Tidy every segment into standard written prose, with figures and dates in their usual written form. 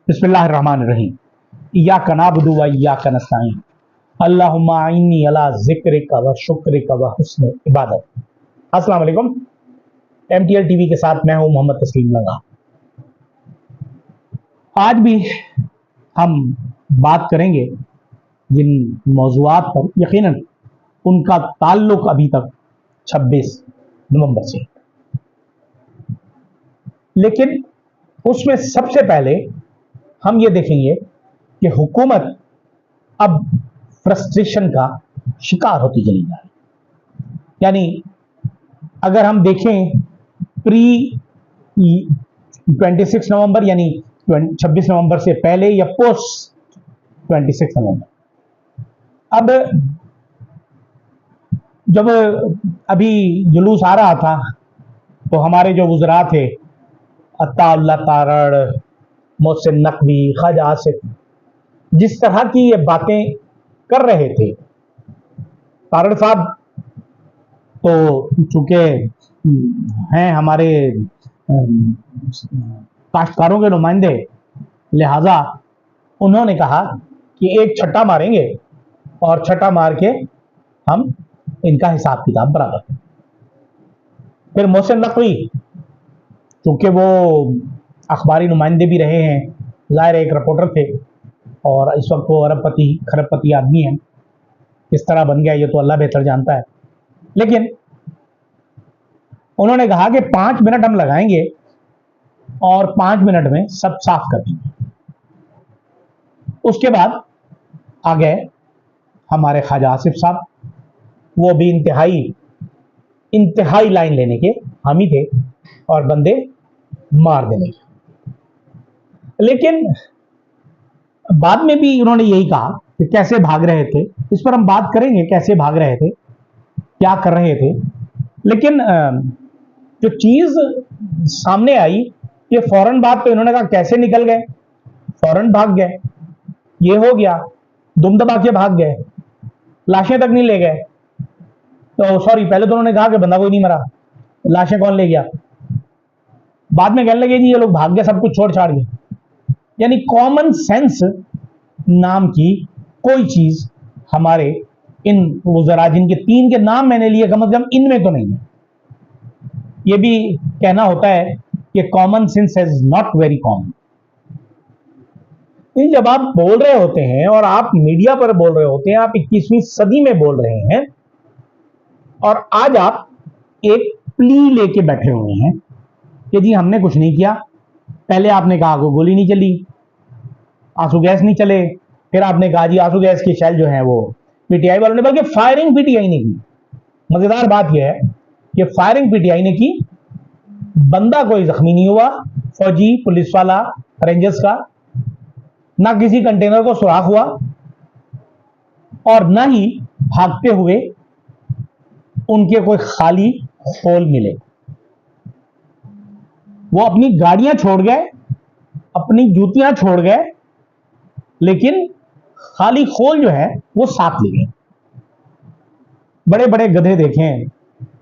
बिस्मिल्लाहिर्रहमानिर्रहीम। इय्याका नअबुदु व इय्याका नस्तईन। अल्लाहुम्मा इन्नी अला ज़िक्रिका व शुक्रिका व हुस्न इबादत। अस्सलाम वालेकुम। MTL टीवी के साथ मैं हूं मोहम्मद तस्लीम लंगा। आज भी हम बात करेंगे जिन मौज़ूआत पर यकीनन उनका ताल्लुक अभी तक 26 नवंबर से, लेकिन उसमें सबसे पहले हम ये देखेंगे कि हुकूमत अब फ्रस्ट्रेशन का शिकार होती चली जा रही है। यानी अगर हम देखें प्री 26 नवंबर यानी 26 नवंबर से पहले या पोस्ट 26 नवंबर, अब जब अभी जुलूस आ रहा था तो हमारे जो वुज़रा थे, अत्ता तारड़, मोहसिन नकवी, ख्वाजा आसिफ, जिस तरह की ये बातें कर रहे थे, तारड़ साहब तो चूंकि हैं हमारे काश्तकारों के नुमाइंदे, लिहाजा उन्होंने कहा कि एक छट्टा मारेंगे और छट्टा मार के हम इनका हिसाब किताब बराबर करें। फिर मोहसिन नकवी, चूंकि वो अखबारी नुमाइंदे भी रहे हैं, ज़ाहिर एक रिपोर्टर थे और इस वक्त वो अरबपति खरबपति आदमी हैं, किस तरह बन गया ये तो अल्लाह बेहतर जानता है। लेकिन उन्होंने कहा कि 5 मिनट हम लगाएंगे और 5 मिनट में सब साफ कर देंगे। उसके बाद आ गए हमारे ख्वाजा आसिफ साहब, वो भी इंतहाई लाइन लेने के हामी थे और बंदे मार देने के। लेकिन बाद में भी उन्होंने यही कहा कि कैसे भाग रहे थे, इस पर हम बात करेंगे, कैसे भाग रहे थे, क्या कर रहे थे। लेकिन जो चीज सामने आई कि फौरन बात पे इन्होंने कहा कैसे निकल गए, फौरन भाग गए, ये हो गया, दुम दबा के भाग गए, लाशें तक नहीं ले गए। तो सॉरी, पहले तो उन्होंने कहा कि बंदा कोई नहीं मरा, लाशें कौन ले गया। बाद में कहने लगे जी ये लोग भाग गए, सब कुछ छोड़ छाड़ गए। यानी कॉमन सेंस नाम की कोई चीज हमारे इन वुज़रा, जिनके 3 के नाम मैंने लिए, कम से कम इनमें तो नहीं है। ये भी कहना होता है कि common sense is not very common. जब आप बोल रहे होते हैं और आप मीडिया पर बोल रहे होते हैं, आप 21वीं सदी में बोल रहे हैं और आज आप एक प्ली लेके बैठे हुए हैं कि जी हमने कुछ नहीं किया। पहले आपने कहा को गोली नहीं चली, आंसू गैस नहीं चले, फिर आपने कहा जी आंसू गैस की शेल जो है वो पीटीआई वालों ने, बल्कि फायरिंग पीटीआई ने की। मजेदार बात यह है कि फायरिंग पीटीआई ने की, बंदा कोई जख्मी नहीं हुआ, फौजी, पुलिस वाला, रेंजर्स का, ना किसी कंटेनर को सुराख हुआ और ना ही भागते हुए उनके कोई खाली खोल मिले। वो अपनी गाड़ियां छोड़ गए, अपनी जूतियां छोड़ गए, लेकिन खाली खोल जो है वो साथ ले गए। बड़े बड़े गधे देखे,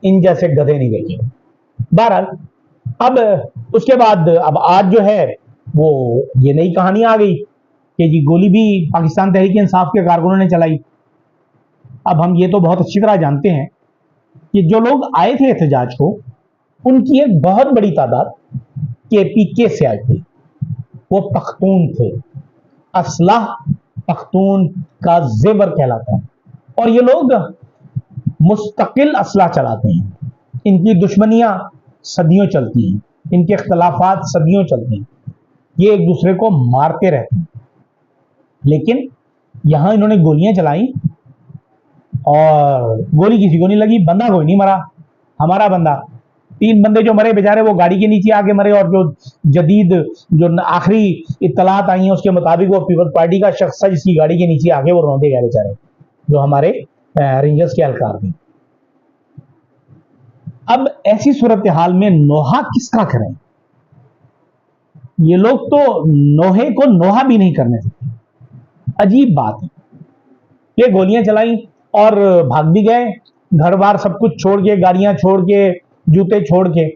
इन जैसे गधे नहीं देखे। बहरहाल अब उसके बाद अब आज जो है वो ये नई कहानी आ गई कि जी गोली भी पाकिस्तान तहरीक इंसाफ के कारकुनों ने चलाई। अब हम ये तो बहुत अच्छी तरह जानते हैं कि जो लोग आए थे एहतजाज को, उनकी एक बहुत बड़ी तादाद KPK से आई थी। वो पख्तून थे, असलाह पख्तून का जेवर कहलाता है, और ये लोग मुस्तकिल असलाह चलाते हैं। इनकी दुश्मनियां सदियों चलती हैं, इनके इख्तलाफात सदियों चलते हैं, ये एक दूसरे को मारते रहते हैं। लेकिन यहां इन्होंने गोलियां चलाई और गोली किसी को नहीं लगी, बंदा कोई नहीं मरा। हमारा बंदा, 3 बंदे जो मरे बेचारे वो गाड़ी के नीचे आके मरे, और जो जदीद जो आखिरी इत्तलात आई हैं उसके मुताबिक वो पीपल्स पार्टी का शख्स था जिसकी गाड़ी के नीचे आके वो रौंदे गए बेचारे, जो हमारे रेंजर्स के एहलकार थे। अब ऐसी सूरत हाल में नोहा किसका करें? ये लोग तो नोहे को नोहा भी नहीं करने सकते। अजीब बात है, ये गोलियां चलाई और भाग भी गए, घर बार सब कुछ छोड़ के, गाड़ियां छोड़ के, जूते छोड़ के।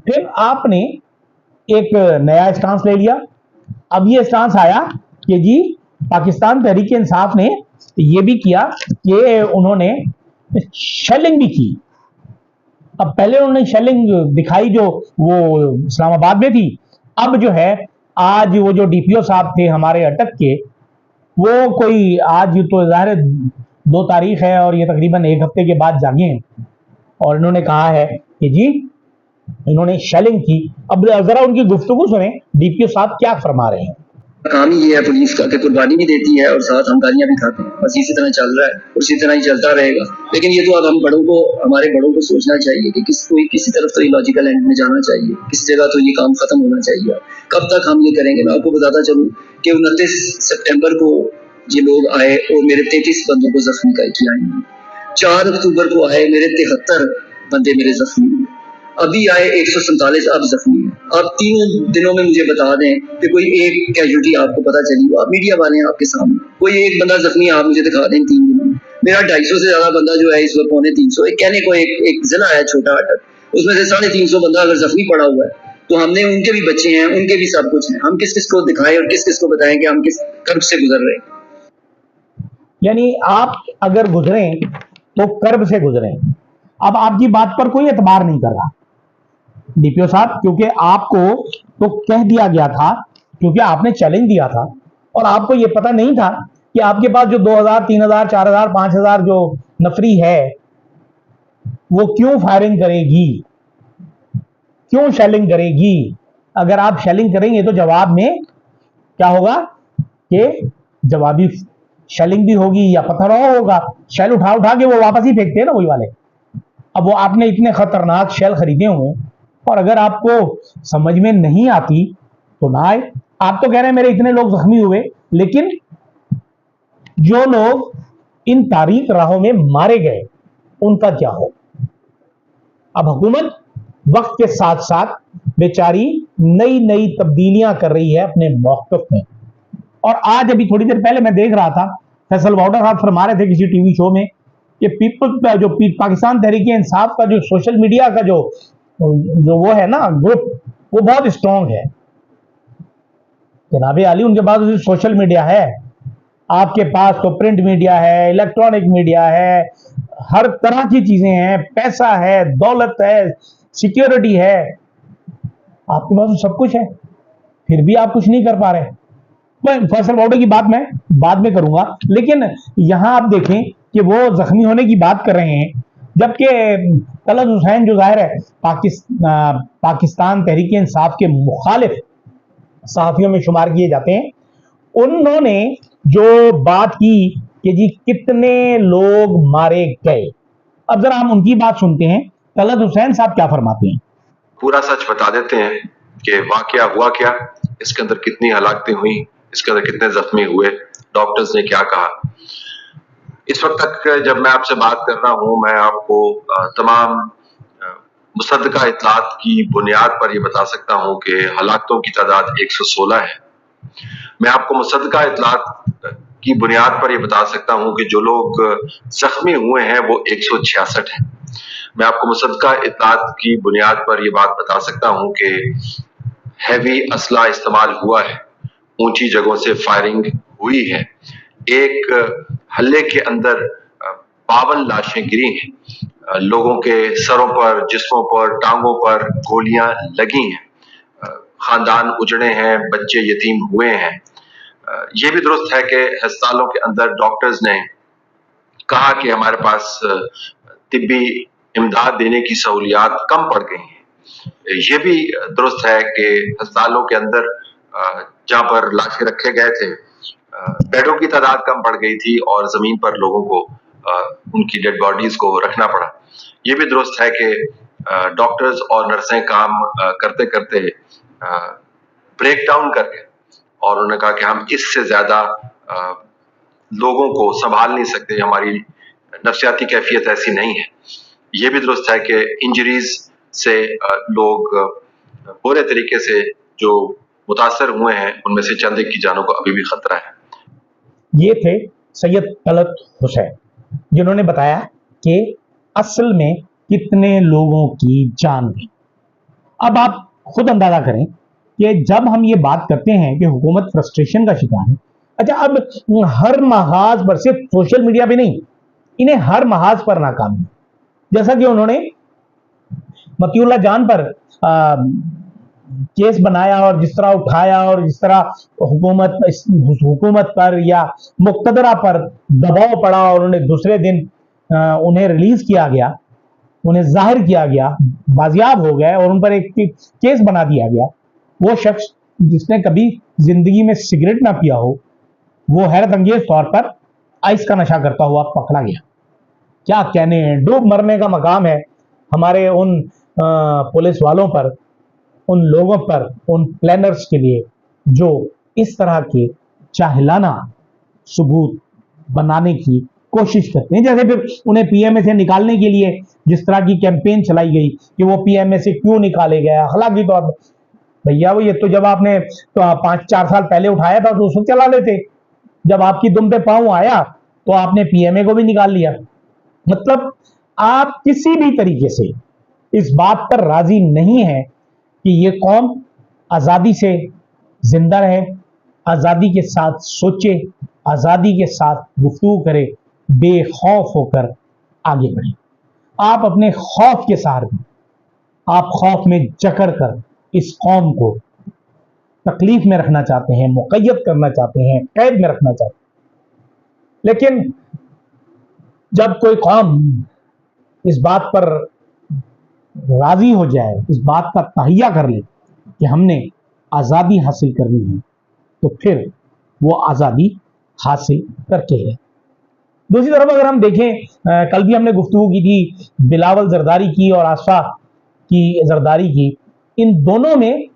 फिर आपने एक नया स्टांस ले लिया, اب یہ اسٹانس آیا کہ جی پاکستان تحریک انصاف نے یہ بھی کیا کہ انہوں نے شیلنگ بھی کی. اب پہلے انہوں نے شیلنگ دکھائی جو وہ اسلام آباد میں تھی. اب جو ہے آج وہ جو ڈی پی او صاحب تھے ہمارے اٹک کے, وہ کوئی آج تو ظاہر 2 تاریخ ہے اور یہ تقریباً 1 ہفتے کے بعد جاگے ہیں اور انہوں نے کہا ہے کہ جی انہوں نے شیلنگ کی. اب ذرا ان کی گفتگو سنیں ڈی پی او صاحب کیا فرما رہے ہیں. کام ہی یہ ہے پولیس کا کہ قربانی بھی دیتی ہے اور ساتھ ہم گالیاں بھی کھاتے ہیں. بس اسی طرح چل رہا ہے اور اسی طرح ہی چلتا رہے گا. لیکن یہ تو اب ہمارے بڑوں کو سوچنا چاہیے کہ کسی طرف تو یہ لاجیکل اینڈ میں جانا چاہیے, کسی جگہ تو یہ کام ختم ہونا چاہیے. کب تک ہم یہ کریں گے؟ میں آپ کو بتاتا چلوں کہ 29 سپٹمبر کو یہ لوگ آئے اور میرے 33 بندوں کو زخمی کیا ہیں. 4 اکتوبر کو آئے میرے 73 بندے میرے زخمی ہوئے. ابھی آئے 147 اب زخمی ہیں. آپ 3 دنوں میں مجھے بتا دیں کہ کوئی ایک کیجوٹی آپ کو پتا چلی ہو. آپ میڈیا والے ہیں, آپ کے سامنے کوئی ایک بندہ زخمی ہے, آپ مجھے دکھا دیں 3 دنوں میں. میرا 250 سے زیادہ بندہ جو ہے اس وقت 250 ایک کہنے کو ایک ضلع ہے چھوٹا اٹک, اس میں سے 350 بندہ اگر زخمی پڑا ہوا ہے تو ہم نے ان کے بھی بچے ہیں, ان کے بھی سب کچھ ہیں. ہم کس کس کو دکھائیں اور کس کس کو بتائیں کہ ہم کس کرب سے گزر رہے ہیں. یعنی آپ اگر گزریں تو کرب سے گزریں. اب آپ کی بات پر کوئی اعتبار نہیں کر رہا ڈی پی او صاحب, کیونکہ آپ کو تو کہہ دیا گیا تھا, کیونکہ آپ نے چیلنج دیا تھا اور آپ کو یہ پتہ نہیں تھا کہ آپ کے پاس جو 2000 3000 4000 5000 جو نفری ہے وہ کیوں فائرنگ کرے گی, کیوں شیلنگ کرے گی. اگر آپ شیلنگ کریں گے تو جواب میں کیا ہوگا کہ جوابی شیلنگ بھی ہوگی یا پتھر ہوگا. شیل اٹھا کے وہ واپس ہی پھینکتے ہیں نا وہی والے. اب وہ آپ نے اتنے خطرناک شیل خریدے ہوئے اور اگر آپ کو سمجھ میں نہیں آتی تو نہ آئے. آپ تو کہہ رہے ہیں میرے اتنے لوگ زخمی ہوئے, لیکن جو لوگ ان تاریک راہوں میں مارے گئے ان کا کیا ہو؟ اب حکومت وقت کے ساتھ ساتھ بیچاری نئی تبدیلیاں کر رہی ہے اپنے موقف میں. اور آج ابھی تھوڑی دیر پہلے میں دیکھ رہا تھا فیصل واؤڈر صاحب فرما رہے تھے کسی ٹی وی شو میں کہ جو پاکستان تحریک انصاف کا جو سوشل میڈیا کا جو وہ ہے نا گروپ, وہ بہت اسٹرانگ ہے. جناب عالی ان کے پاس سوشل میڈیا ہے, آپ کے پاس تو پرنٹ میڈیا ہے, الیکٹرانک میڈیا ہے, ہر طرح کی چیزیں ہیں, پیسہ ہے, دولت ہے, سیکیورٹی ہے, آپ کے پاس سب کچھ ہے, پھر بھی آپ کچھ نہیں کر پا رہے. میں فیصل واؤڈر کی بات میں بعد میں کروں گا, لیکن یہاں آپ دیکھیں کہ وہ زخمی ہونے کی بات کر رہے ہیں, جبکہ طلعت حسین جو ظاہر ہے پاکستان تحریک انصاف کے مخالف صحافیوں میں شمار کیے جاتے ہیں, انہوں نے جو بات کی کہ جی کتنے لوگ مارے گئے. اب ذرا ہم ان کی بات سنتے ہیں. طلعت حسین صاحب کیا فرماتے ہیں. پورا سچ بتا دیتے ہیں کہ واقعہ ہوا کیا, اس کے اندر کتنی ہلاکتیں ہوئی, اس کے اندر کتنے زخمی ہوئے, ڈاکٹرز نے کیا کہا. اس وقت تک جب میں آپ سے بات کر رہا ہوں میں آپ کو تمام مصدقہ اطلاعات کی بنیاد پر یہ بتا سکتا ہوں کہ ہلاکتوں کی تعداد 116 ہے. میں آپ کو مصدقہ اطلاعات کی بنیاد پر یہ بتا سکتا ہوں کہ جو لوگ زخمی ہوئے ہیں وہ 166 ہیں. میں آپ کو مصدقہ اطلاعات کی بنیاد پر یہ بات بتا سکتا ہوں کہ ہیوی اسلحہ استعمال ہوا ہے, اونچی جگہوں سے فائرنگ ہوئی ہے. ایک حلے کے اندر 52 لاشیں گری ہیں, لوگوں کے سروں پر, جسموں پر, ٹانگوں پر گولیاں لگی ہیں, خاندان اجڑے ہیں, بچے یتیم ہوئے ہیں. یہ بھی درست ہے کہ ہسپتالوں کے اندر ڈاکٹرز نے کہا کہ ہمارے پاس طبی امداد دینے کی سہولیات کم پڑ گئی ہیں. یہ بھی درست ہے کہ ہسپتالوں کے اندر جہاں پر لاشیں رکھے گئے تھے بیڈوں کی تعداد کم پڑ گئی تھی اور زمین پر لوگوں کو ان کی ڈیڈ باڈیز کو رکھنا پڑا. یہ بھی درست ہے کہ ڈاکٹرز اور نرسیں کام کرتے کرتے بریک ڈاؤن کر گئے اور انہوں نے کہا کہ ہم اس سے زیادہ لوگوں کو سنبھال نہیں سکتے, ہماری نفسیاتی کیفیت ایسی نہیں ہے. یہ بھی درست ہے کہ انجریز سے لوگ برے طریقے سے جو متاثر ہوئے ہیں ان میں سے چند ایک کی جانوں کو ابھی بھی خطرہ ہے. یہ تھے سید طلعت حسین جنہوں نے بتایا کہ اصل میں کتنے لوگوں کی جان گئی. اب آپ خود اندازہ کریں कि जब हम ये बात करते हैं कि हुकूमत फ्रस्ट्रेशन का शिकार है, अच्छा अब हर महाज पर, सिर्फ सोशल मीडिया पे नहीं, इन्हें हर महाज पर नाकामी है। जैसा कि उन्होंने मतीउल्लाह जान पर केस बनाया और जिस तरह उठाया और जिस तरह हुकूमत पर या मुक्तदरा पर दबाव पड़ा और उन्हें दूसरे दिन उन्हें रिलीज किया गया, उन्हें जाहिर किया गया, बाजियाब हो गए और उन पर एक केस बना दिया गया। वो शख्स जिसने कभी जिंदगी में सिगरेट ना पिया हो, वो हैरत अंगेज तौर पर आइस का नशा करता हुआ पकड़ा गया। क्या कहने हैं, डूब मरने का मकाम है हमारे उन पुलिस वालों पर, उन लोगों पर, उन प्लानर्स के लिए जो इस तरह के चाहलाना सबूत बनाने की कोशिश करते हैं। जैसे फिर उन्हें पीएमए से निकालने के लिए जिस तरह की कैंपेन चलाई गई कि वो पीएमए से क्यों निकाले गए अखलाकी तौर पर, भैया वो ये तो जब आपने तो 5-4 साल पहले उठाया था तो उस वक्त चला लेते, जब आपकी दुम पे पांव आया तो आपने पीएमए को भी निकाल लिया। मतलब आप किसी भी तरीके से इस बात पर राजी नहीं है कि ये कौम आजादी से जिंदा रहे, आजादी के साथ सोचे, आजादी के साथ गुफ्तगू करे, बेखौफ होकर आगे बढ़े। आप अपने खौफ के सहारे, आप खौफ में जकड़ कर इस कौम को तकलीफ में रखना चाहते हैं, मुक़य्यद करना चाहते हैं, कैद में रखना चाहते हैं। लेकिन जब कोई कौम इस बात पर राजी हो जाए, इस बात का तहिया कर ले कि हमने आज़ादी हासिल करनी है, तो फिर वो आज़ादी हासिल करके है। दूसरी तरफ अगर हम देखें, कल भी हमने गुफ्तगू की थी बिलावल जरदारी की और आसफा की जरदारी की, इन दोनों में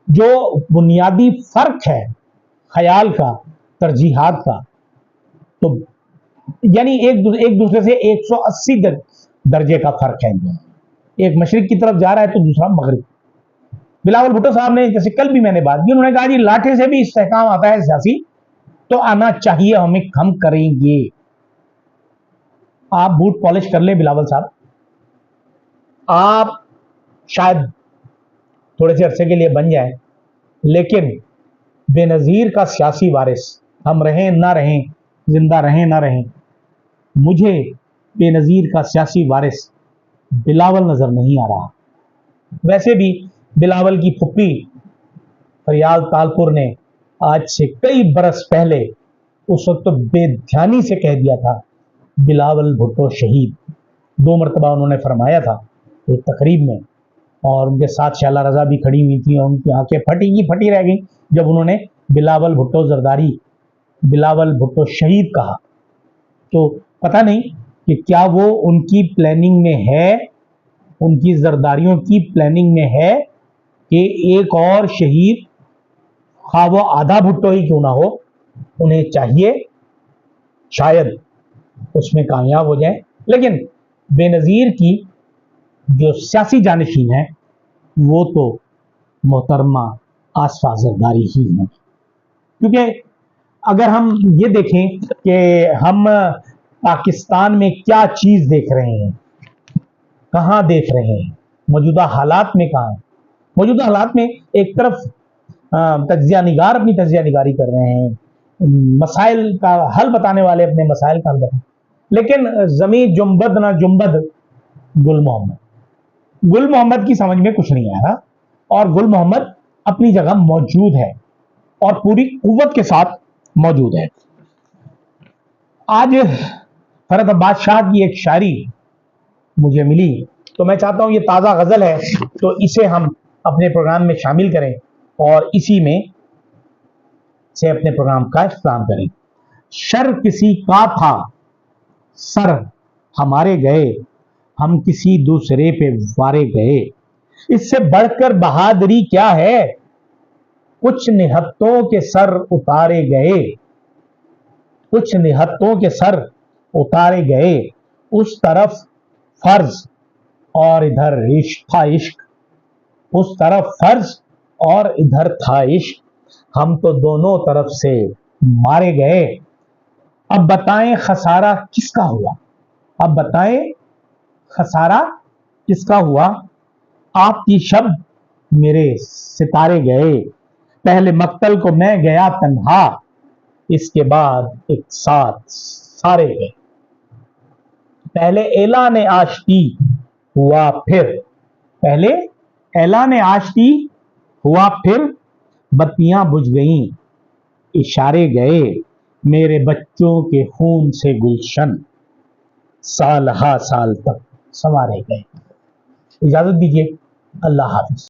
जो बुनियादी फर्क है ख्याल का, तरजीहात का, तो यानी एक दूसरे से 180 दर्जे का फर्क है। एक मशरिक की तरफ जा रहा है तो दूसरा मगरिब। बिलावल भुट्टो साहब ने, जैसे कल भी मैंने बात की, उन्होंने कहा जी लाठे से भी इस्तेहकाम आता है सियासी, तो आना चाहिए, हम करेंगे। आप बूट पॉलिश कर ले बिलावल साहब, आप शायद थोड़े से अरसे के लिए बन जाए, लेकिन बेनजीर का सियासी वारिस हम रहें ना रहें, जिंदा रहें ना रहें, मुझे बेनजीर का सियासी वारिस बिलावल नजर नहीं आ रहा। वैसे भी बिलावल की फुप्पी फरियाल तालपुर ने आज से कई बरस पहले उस वक्त तो बेध्यानी से कह दिया था बिलावल भुट्टो शहीद। 2 मरतबा उन्होंने फरमाया था एक तकरीब में, और उनके साथ शाला रजा भी खड़ी हुई थी और उनकी आंखें फटी की फटी रह गई जब उन्होंने बिलावल भुट्टो जरदारी, बिलावल भुट्टो शहीद कहा। तो पता नहीं कि क्या वो उनकी प्लानिंग में है, उनकी जरदारियों की प्लानिंग में है कि एक और शहीद, खा वो आधा भुट्टो ही क्यों ना हो, उन्हें चाहिए, शायद उसमें कामयाब हो जाए। लेकिन बेनजीर की जो सियासी जानशीन है वो तो मोहतरमा आसफा जरदारी ही है। क्योंकि अगर हम ये देखें कि हम पाकिस्तान में क्या चीज देख रहे हैं, कहाँ देख रहे हैं, मौजूदा हालात में कहाँ है। मौजूदा हालात में एक तरफ तज्जिया निगार अपनी तज्जिया निगारी कर रहे हैं, मसाइल का हल बताने वाले अपने मसाइल का हल बताएं, लेकिन जमी जुम्बद ना जुम्बद गुल मोहम्मद की समझ में कुछ नहीं आ रहा, और गुल मोहम्मद अपनी जगह मौजूद है और पूरी कुव्वत के साथ मौजूद है। आज फरहत अब्बास शाह की एक शायरी मुझे मिली, तो मैं चाहता हूं ये ताज़ा गज़ल है तो इसे हम अपने प्रोग्राम में शामिल करें और इसी में से अपने प्रोग्राम का इख्तिताम करें। शर किसी का था, सर हमारे गए, हम किसी दूसरे पे वारे गए, इससे बढ़कर बहादुरी क्या है, कुछ निहत्तों के सर उतारे गए, कुछ निहत्तों के सर उतारे गए, उस तरफ फर्ज और इधर इश्क था इश्क, उस तरफ फर्ज और इधर था इश्क, हम तो दोनों तरफ से मारे गए। अब बताएं खसारा किसका हुआ, अब बताएं खसारा किसका हुआ, आपकी शब्द मेरे सितारे गए, पहले मक्तल को मैं गया तन्हा, इसके बाद एक साथ सारे गए। पहले ऐलान आशिकी हुआ, फिर पहले ऐलान आशिकी हुआ, फिर बत्तियां बुझ गईं, इशारे गए, मेरे बच्चों के खून से गुलशन साल हा साल तक संवारे गए। इजाजत दीजिए, अल्लाह हाफिज।